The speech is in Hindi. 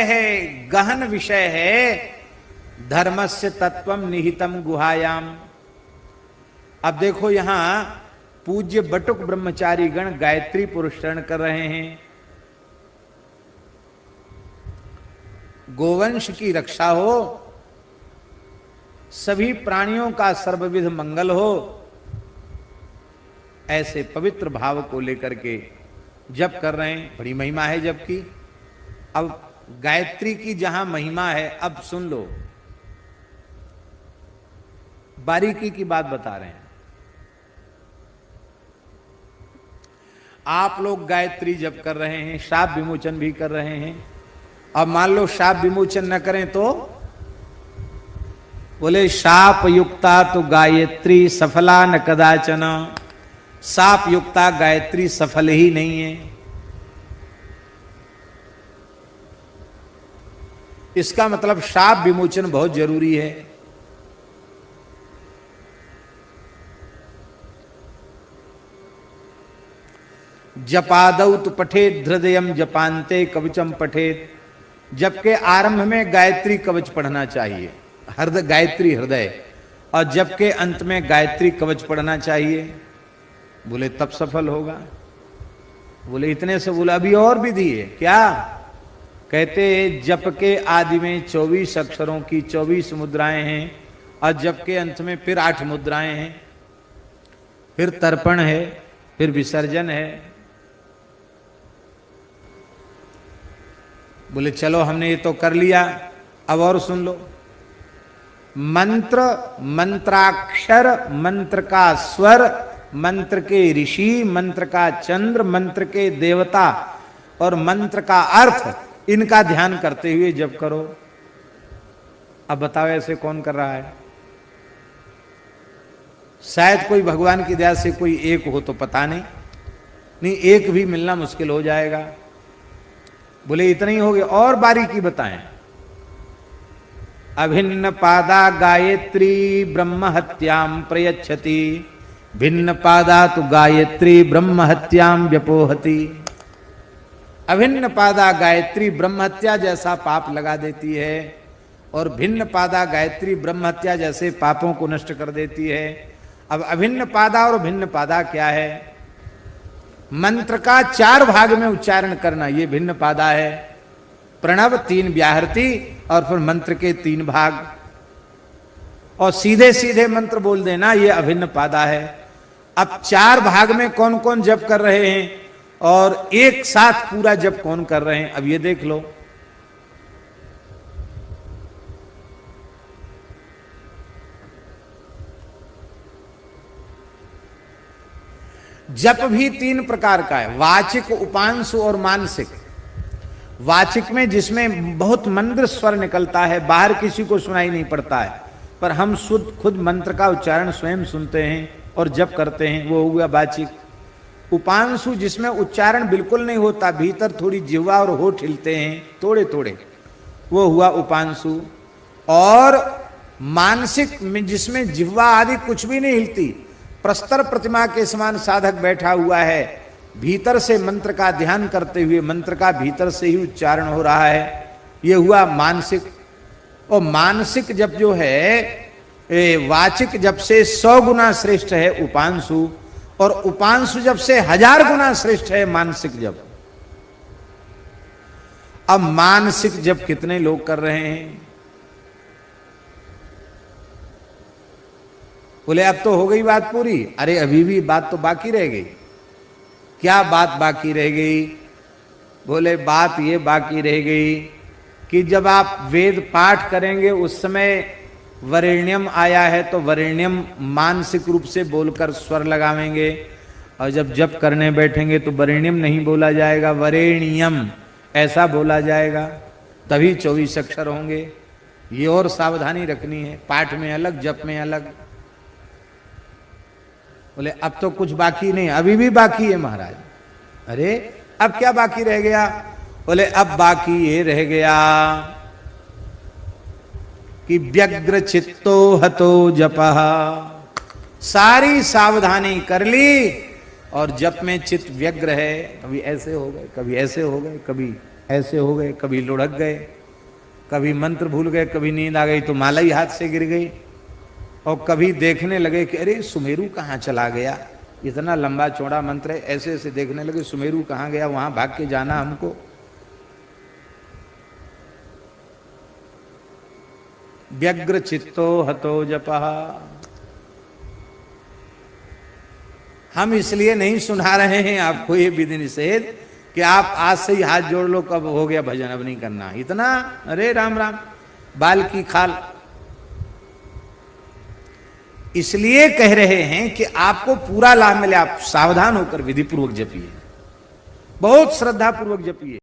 है, गहन विषय है। धर्मस्य तत्वम निहितम गुहायाम। अब देखो यहां पूज्य बटुक ब्रह्मचारी गण गायत्री पुरस्करण कर रहे हैं। गोवंश की रक्षा हो, सभी प्राणियों का सर्वविध मंगल हो, ऐसे पवित्र भाव को लेकर के जप कर रहे हैं। बड़ी महिमा है जप की। अब गायत्री की जहां महिमा है, अब सुन लो, बारीकी की बात बता रहे हैं। आप लोग गायत्री जप कर रहे हैं, शाप विमोचन भी कर रहे हैं। अब मान लो शाप विमोचन न करें तो बोले शाप युक्ता तो गायत्री सफला न कदाचन। शाप युक्ता गायत्री सफल ही नहीं है। इसका मतलब शाप विमोचन बहुत जरूरी है। जपादौ तु पठेत हृदयम जपांते कवचम पठेत। जप के आरंभ में गायत्री कवच पढ़ना चाहिए, हृदय गायत्री हृदय, और जप के अंत में गायत्री कवच पढ़ना चाहिए। बोले तब सफल होगा। बोले इतने से? बोला अभी और विधि है। क्या? कहते जप के आदि में 24 अक्षरों की 24 मुद्राएं हैं, और जप के अंत में फिर 8 मुद्राएं हैं, फिर तर्पण है, फिर विसर्जन है। बोले चलो हमने ये तो कर लिया, अब और सुन लो। मंत्र, मंत्राक्षर, मंत्र का स्वर, मंत्र के ऋषि, मंत्र का चंद्र, मंत्र के देवता और मंत्र का अर्थ, इनका ध्यान करते हुए जप करो। अब बताओ ऐसे कौन कर रहा है? शायद कोई भगवान की दया से कोई एक हो तो पता नहीं, एक भी मिलना मुश्किल हो जाएगा। बोले इतना ही हो गया, और बारीकी बताएं। अभिन्न पादा गायत्री ब्रह्म हत्याम प्रयच्छति, भिन्न पादा तो गायत्री ब्रह्म हत्याम व्यपोहति। अभिन्न पादा गायत्री ब्रह्म हत्या जैसा पाप लगा देती है, और भिन्न पादा गायत्री ब्रह्म हत्या जैसे पापों को नष्ट कर देती है। अब अभिन्न पादा और भिन्न पादा क्या है? मंत्र का 4 भाग में उच्चारण करना, ये भिन्न पादा है। प्रणव 3 व्याहृति, और फिर मंत्र के 3 भाग, और सीधे सीधे मंत्र बोल देना, ये अभिन्न पादा है। अब 4 भाग में कौन कौन जप कर रहे हैं, और एक साथ पूरा जप कौन कर रहे हैं, अब ये देख लो। जप भी 3 प्रकार का है, वाचिक, उपांशु और मानसिक। वाचिक में जिसमें बहुत मंद्र स्वर निकलता है, बाहर किसी को सुनाई नहीं पड़ता है, पर हम खुद मंत्र का उच्चारण स्वयं सुनते हैं और जप करते हैं, वो हुआ वाचिक। उपांशु जिसमें उच्चारण बिल्कुल नहीं होता, भीतर थोड़ी जिह्वा और होठ हिलते हैं थोड़े थोड़े, वो हुआ उपांशु। और मानसिक में जिसमें जिह्वा आदि कुछ भी नहीं हिलती, प्रस्तर प्रतिमा के समान साधक बैठा हुआ है, भीतर से मंत्र का ध्यान करते हुए मंत्र का भीतर से ही उच्चारण हो रहा है, ये हुआ मानसिक। और मानसिक जप जो है वाचिक जप से 100 गुना श्रेष्ठ है उपांशु, और उपांशु जप से 1000 गुना श्रेष्ठ है मानसिक जप। अब मानसिक जप कितने लोग कर रहे हैं? बोले अब तो हो गई बात पूरी। अरे अभी भी बात तो बाकी रह गई। क्या बात बाकी रह गई? बोले बात ये बाकी रह गई कि जब आप वेद पाठ करेंगे उस समय वरेण्यम आया है, तो वरेण्यम मानसिक रूप से बोलकर स्वर लगावेंगे, और जब जप करने बैठेंगे तो वरेण्यम नहीं बोला जाएगा, वरेण्यम ऐसा बोला जाएगा, तभी 24 अक्षर होंगे। ये और सावधानी रखनी है, पाठ में अलग जप में अलग। बोले अब तो कुछ बाकी नहीं, अभी भी बाकी है महाराज। अरे अब क्या बाकी रह गया? बोले अब बाकी ये रह गया कि व्यग्र चित्तो हतो जपः। सारी सावधानी कर ली और जप में चित्त व्यग्र है, कभी ऐसे हो गए, कभी ऐसे हो गए, कभी ऐसे हो गए, कभी लुढ़क गए, कभी मंत्र भूल गए, कभी नींद आ गई तो माला ही हाथ से गिर गई, और कभी देखने लगे कि अरे सुमेरु कहाँ चला गया, इतना लंबा चौड़ा मंत्र है, ऐसे ऐसे देखने लगे सुमेरु कहाँ गया, वहां भाग के जाना हमको। व्यग्र चित्तो हतो जपः। हम इसलिए नहीं सुना रहे हैं आपको ये विधि निषेध कि आप आज से ही हाथ जोड़ लो, कब हो गया भजन, अब नहीं करना इतना, अरे राम राम बाल की खाल। इसलिए कह रहे हैं कि आपको पूरा लाभ मिले, आप सावधान होकर विधि पूर्वक जपिए, बहुत श्रद्धा पूर्वक जपिए।